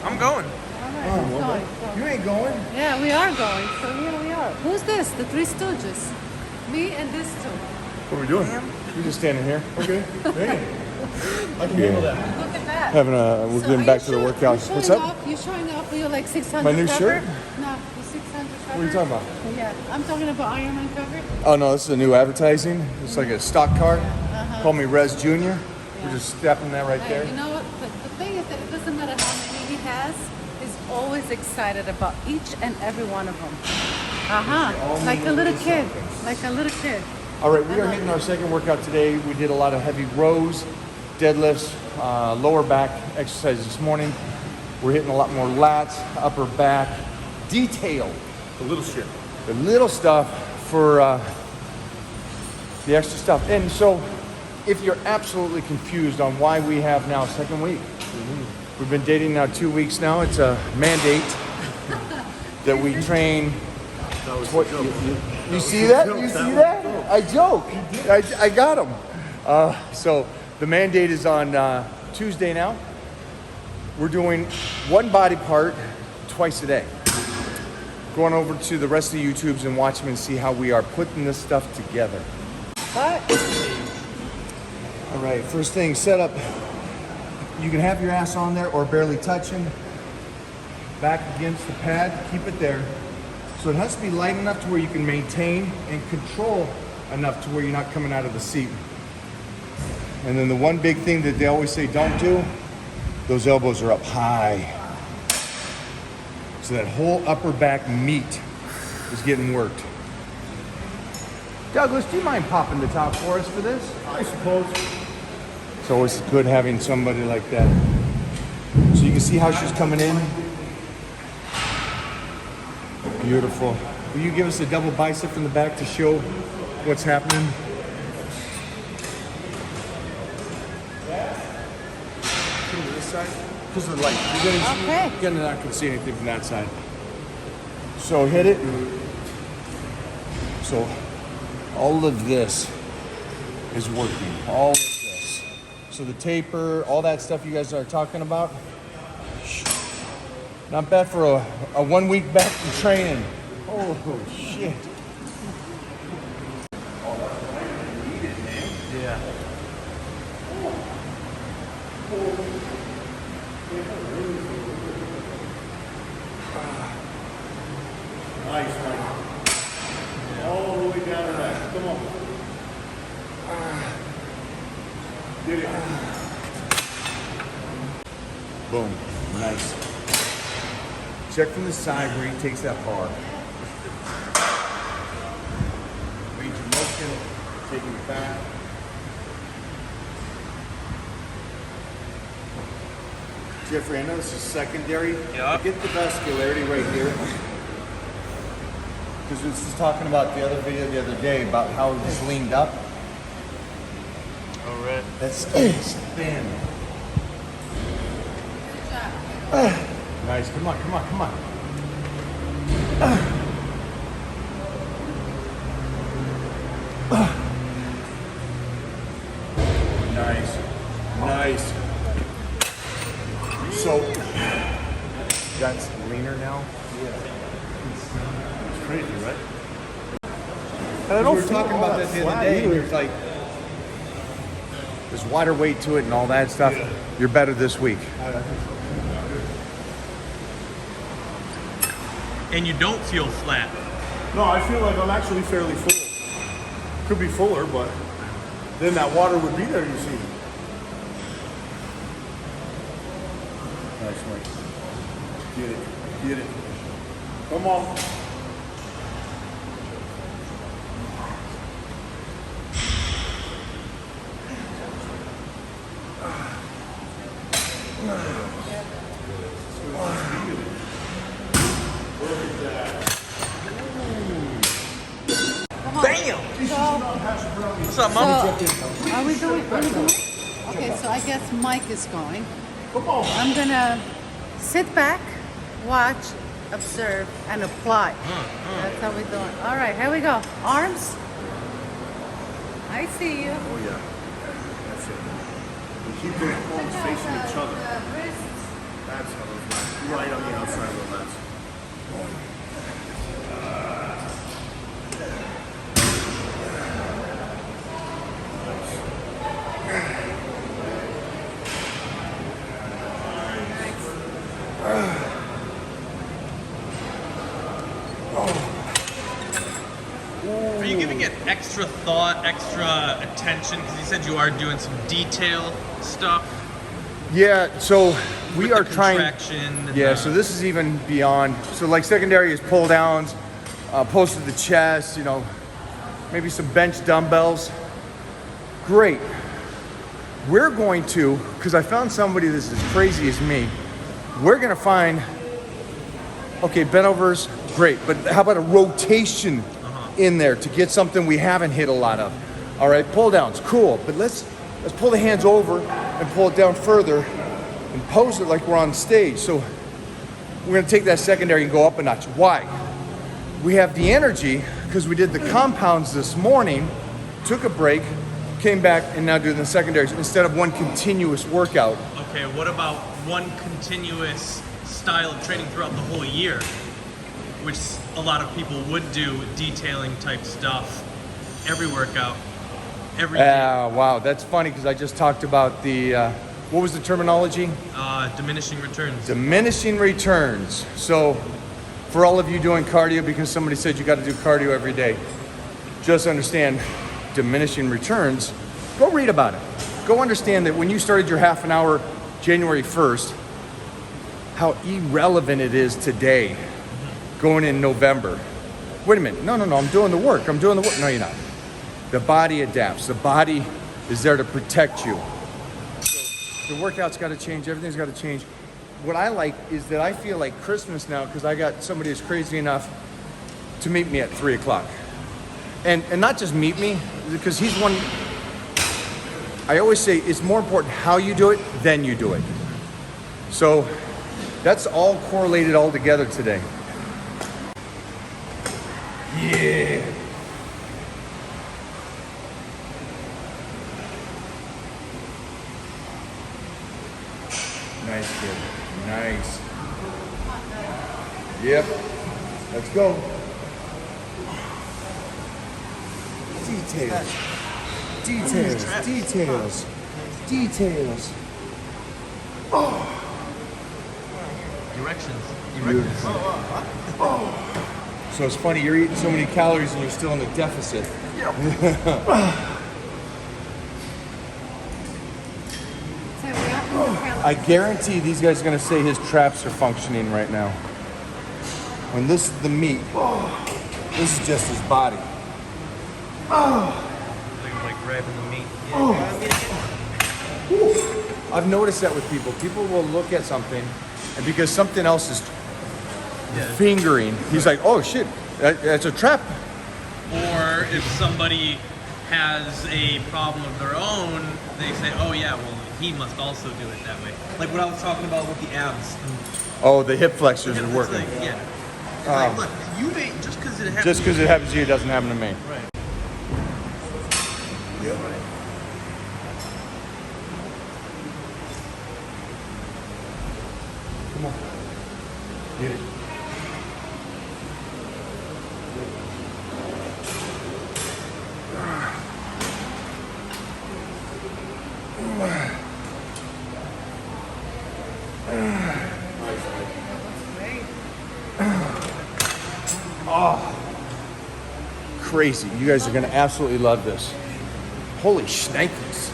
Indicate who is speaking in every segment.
Speaker 1: I'm going.
Speaker 2: All right, going. So,
Speaker 3: You ain't going?
Speaker 2: yeah, we are going. So here we are. Who's this? The Three Stooges. Me and this two.
Speaker 3: What are we doing? We're just standing here. Okay. Hey. I can handle that.
Speaker 2: Look at that.
Speaker 3: We're
Speaker 2: So
Speaker 3: getting
Speaker 2: are
Speaker 3: back
Speaker 2: you
Speaker 3: to the
Speaker 2: sure-
Speaker 3: workout.
Speaker 2: you
Speaker 3: What's
Speaker 2: showing
Speaker 3: up?
Speaker 2: Off, you showing off for your like 600
Speaker 3: My new
Speaker 2: cover?
Speaker 3: shirt?
Speaker 2: No, the 600 cover.
Speaker 3: What are you talking about?
Speaker 2: Yeah, I'm talking about Ironman cover.
Speaker 3: Oh no, this is a new advertising. It's like a stock car. Call me Rez Jr. We're just stepping that right
Speaker 2: Hey,
Speaker 3: there.
Speaker 2: you know what? The thing is that it doesn't matter how many he has. He's always excited about each and every one of them. Like a little kid. Like a little kid.
Speaker 3: All right, we are hitting our second workout today. We did a lot of heavy rows, deadlifts, lower back exercises this morning. We're hitting a lot more lats, upper back, detail.
Speaker 1: The little shit.
Speaker 3: The little stuff for the extra stuff. And so if you're absolutely confused on why we have now second week, we've been dating now 2 weeks now. It's a mandate that we train. What, you see that? You see that? I joke. I got him. So the mandate is on Tuesday now. We're doing one body part twice a day. Going over to the rest of the YouTubes and watch them and see how we are putting this stuff together.
Speaker 2: What?
Speaker 3: All right, first thing, set up. You can have your ass on there or barely touching. Back against the pad, keep it there. So it has to be light enough to where you can maintain and control enough to where you're not coming out of the seat. And then the one big thing that they always say don't do, those elbows are up high. So that whole upper back meat is getting worked. Douglas, do you mind popping the top for us for this?
Speaker 1: I suppose.
Speaker 3: It's always good having somebody like that. So you can see how she's coming in. Beautiful. Will you give us a double bicep from the back to show what's happening? Come to this side. Because of the light. You're not going to see anything from that side. So hit it. So all of this is working. All of this. So the taper, all that stuff you guys are talking about. Not bad for a 1 week back from training. Oh shit.
Speaker 1: Yeah.
Speaker 3: Nice, Mike. All the way down the back. Come on. Get it. Boom. Nice. Check from the side where he takes that bar. Range of motion, taking it back. Jeffrey, I know this is secondary.
Speaker 1: Yeah.
Speaker 3: Get the vascularity right here. Because this is talking about the other video the other day about how it was leaned up.
Speaker 1: All right.
Speaker 3: That skin is thin. Nice. Come on, come on, come on. Nice. Nice. So, that's leaner now?
Speaker 1: It's crazy, right?
Speaker 3: We were talking about that the other day, and it's like, there's wider weight to it and all that stuff.
Speaker 1: Yeah.
Speaker 3: You're better this week.
Speaker 1: And you don't feel flat.
Speaker 4: No, I feel like I'm actually fairly full. Could be fuller, but then that water would be there, you see.
Speaker 3: Nice, Mike.
Speaker 4: Get it. Get it. Come on.
Speaker 1: Bam! What's up, Mom?
Speaker 2: Are we doing? Okay, so I guess Mike is going. I'm gonna sit back, watch, observe, and apply. That's how we're doing. All right, here we go. Arms. I see you.
Speaker 4: Oh, yeah. That's it. We keep those palms facing each other.
Speaker 2: Wrists.
Speaker 4: lats on those lats. Right on the outside of the lats.
Speaker 1: Are you giving it extra thought, extra attention? Because you said you are doing some detail stuff.
Speaker 3: Yeah, so we
Speaker 1: with
Speaker 3: are
Speaker 1: the
Speaker 3: trying.
Speaker 1: contraction and
Speaker 3: Yeah,
Speaker 1: the-
Speaker 3: so this is even beyond. So like secondary is pull downs, pulls to the chest, you know, maybe some bench dumbbells. Great. We're going to, because I found somebody that's as crazy as me, we're gonna find, okay, bent overs, great, but how about a rotation in there to get something we haven't hit a lot of? All right, pull downs, cool, but let's pull the hands over and pull it down further and pose it like we're on stage. So we're gonna take that secondary and go up a notch. Why? We have the energy because we did the compounds this morning, took a break, came back, and now doing the secondaries instead of one continuous workout.
Speaker 1: Okay, what about one continuous style of training throughout the whole year? Which a lot of people would do, detailing type stuff, every workout, every day.
Speaker 3: Wow, that's funny because I just talked about the, what was the terminology?
Speaker 1: Diminishing returns.
Speaker 3: Diminishing returns. So for all of you doing cardio, because somebody said you got to do cardio every day, just understand diminishing returns. Go read about it. Go understand that when you started your half an hour January 1st, how irrelevant it is today going in November. Wait a minute, no, I'm doing the work. No, you're not. The body adapts. The body is there to protect you. So the workout's got to change. Everything's got to change. What I like is that I feel like Christmas now because I got somebody who's crazy enough to meet me at 3 o'clock. And not just meet me, because he's one, I always say it's more important how you do it than you do it. So that's all correlated all together today. Yeah. Nice, kid. Nice. Yep. Let's go. Details. Details.
Speaker 1: Directions.
Speaker 3: Beautiful. So it's funny, you're eating so many calories and you're still in the deficit. I guarantee these guys are gonna say his traps are functioning right now. When this is the meat, this is just his body.
Speaker 1: Like grabbing the meat.
Speaker 3: I've noticed that with people. People will look at something, and because something else is fingering, he's like, oh shit, that's a trap.
Speaker 1: Or if somebody has a problem of their own, they say, oh yeah, well, he must also do it that way. Like what I was talking about with the abs.
Speaker 3: Oh, the hip flexors
Speaker 1: Yeah,
Speaker 3: are working.
Speaker 1: Like, yeah. It's like, look, you ain't, just because it happens.
Speaker 3: Just because it happens to you, it doesn't happen to me.
Speaker 1: Right.
Speaker 3: Come on. Get it. Oh, crazy. You guys are going to absolutely love this. Holy shnikes.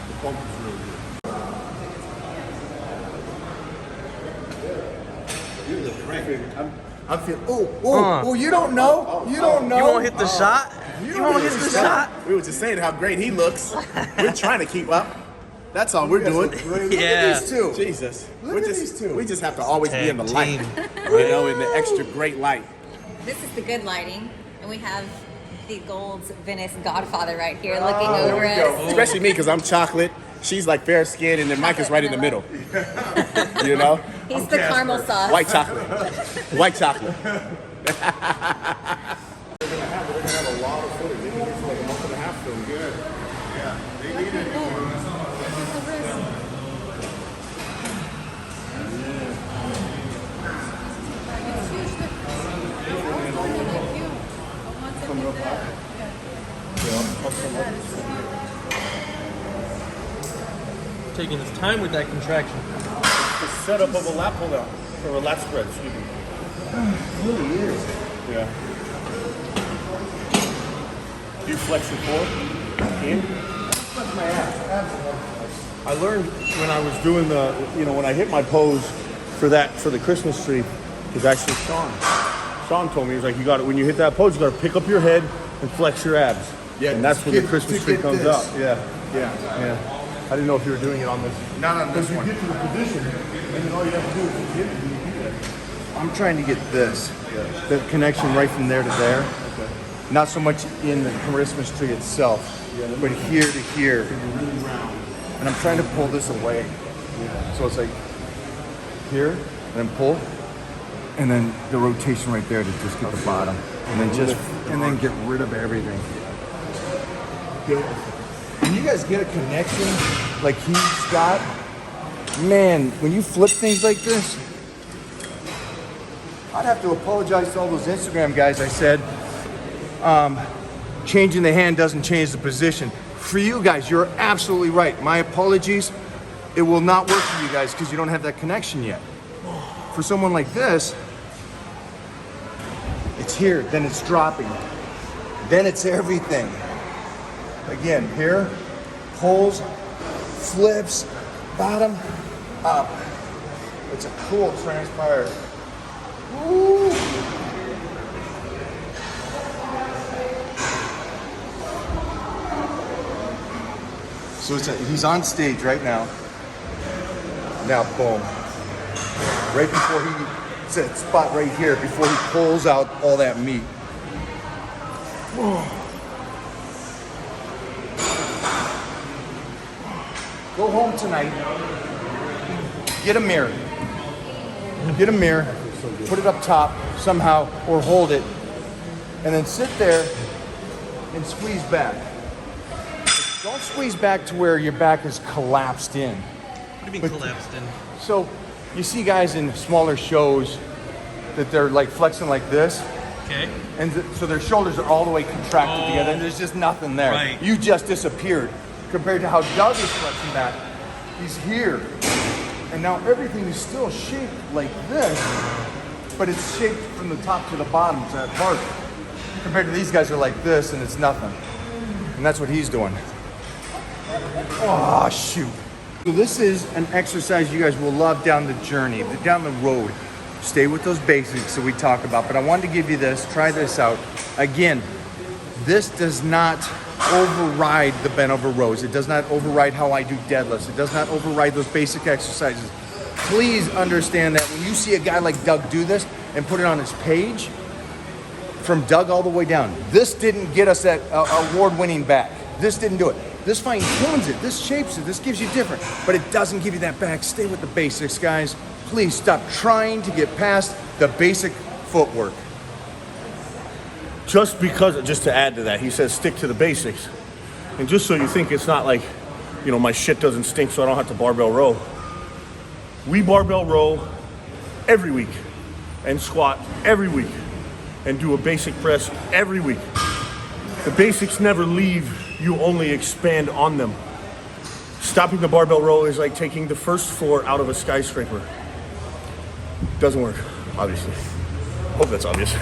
Speaker 4: The pump is really good.
Speaker 3: I'm feeling, oh, you don't know? You don't know?
Speaker 1: You won't hit the shot?
Speaker 4: You
Speaker 1: won't hit the shot?
Speaker 4: We were just saying how great he looks. We're trying to keep up. That's all we're doing.
Speaker 3: Look
Speaker 1: Yeah.
Speaker 3: at these two.
Speaker 4: Jesus.
Speaker 3: Look
Speaker 4: We're
Speaker 3: at
Speaker 4: just,
Speaker 3: these two.
Speaker 4: We just have to always be in the
Speaker 1: Tag
Speaker 4: light.
Speaker 1: team.
Speaker 4: You know, in the extra great light.
Speaker 5: This is the good lighting, and we have the Gold's Venice Godfather right here looking over us.
Speaker 4: Especially me, because I'm chocolate. She's like fair skin, and then Mike is right in the middle. You know?
Speaker 5: He's the caramel sauce.
Speaker 4: White chocolate. White chocolate. They're gonna have a lot of footage. They need it for like a month and a half film. Good. Yeah. They need it.
Speaker 1: taking his time with that contraction.
Speaker 4: The setup of a lat pull down, or a lat spread, excuse me.
Speaker 3: It really is.
Speaker 4: Yeah. Do you flex your core in?
Speaker 3: That's my abs.
Speaker 4: I learned when I was doing the, when I hit my pose for the Christmas tree, it was actually Sean. Sean told me, he was like, you got it, when you hit that pose, you got to pick up your head and flex your abs.
Speaker 3: Yeah,
Speaker 4: and that's when the Christmas tree comes
Speaker 3: this.
Speaker 4: up. Yeah. I didn't know if you were doing it on this.
Speaker 3: Not on this one.
Speaker 4: You get to the position, and then all you have to do is just hit it and you do that.
Speaker 3: I'm trying to get this.
Speaker 4: Yeah.
Speaker 3: The connection right from there to there.
Speaker 4: Okay.
Speaker 3: Not so much in the Christmas tree itself, but here to here.
Speaker 4: Really round.
Speaker 3: And I'm trying to pull this away.
Speaker 4: Yeah.
Speaker 3: So it's like here, and then pull, and then the rotation right there to just get the bottom. And then get rid of everything. When you guys get a connection like he's got, man, when you flip things like this, I'd have to apologize to all those Instagram guys. I said, changing the hand doesn't change the position. For you guys, you're absolutely right. My apologies. It will not work for you guys because you don't have that connection yet. For someone like this, it's here, then it's dropping. Then it's everything. Again, here, pulls, flips, bottom, up. It's a cool transpire. Woo! So he's on stage right now. Now, boom. Right before it's that spot right here, before he pulls out all that meat. Whoa. Go home tonight. Get a mirror. Get a mirror. Put it up top somehow, or hold it, and then sit there and squeeze back. Don't squeeze back to where your back is collapsed in.
Speaker 1: What do you mean collapsed in?
Speaker 3: So you see guys in smaller shows that they're like flexing like this,
Speaker 1: Okay.
Speaker 3: and so their shoulders are all the way contracted together, and there's just nothing there.
Speaker 1: Right.
Speaker 3: You just disappeared compared to how Doug is flexing back. He's here, and now everything is still shaped like this, but it's shaped from the top to the bottom to that part. Compared to these guys are like this, and it's nothing. And that's what he's doing. Oh, shoot. So this is an exercise you guys will love down the journey, down the road. Stay with those basics that we talk about, but I wanted to give you this, try this out. Again, this does not override the bent over rows. It does not override how I do deadlifts. It does not override those basic exercises. Please understand that when you see a guy like Doug do this and put it on his page, from Doug all the way down, this didn't get us that award-winning back. This didn't do it. This fine-tunes it, this shapes it, this gives you different, but it doesn't give you that back. Stay with the basics, guys. Please stop trying to get past the basic footwork.
Speaker 4: Just to add to that, he says stick to the basics. And just so you think it's not like, my shit doesn't stink so I don't have to barbell row. We barbell row every week and squat every week and do a basic press every week. The basics never leave, you only expand on them. Stopping the barbell row is like taking the first floor out of a skyscraper. Doesn't work, obviously. Hope that's obvious.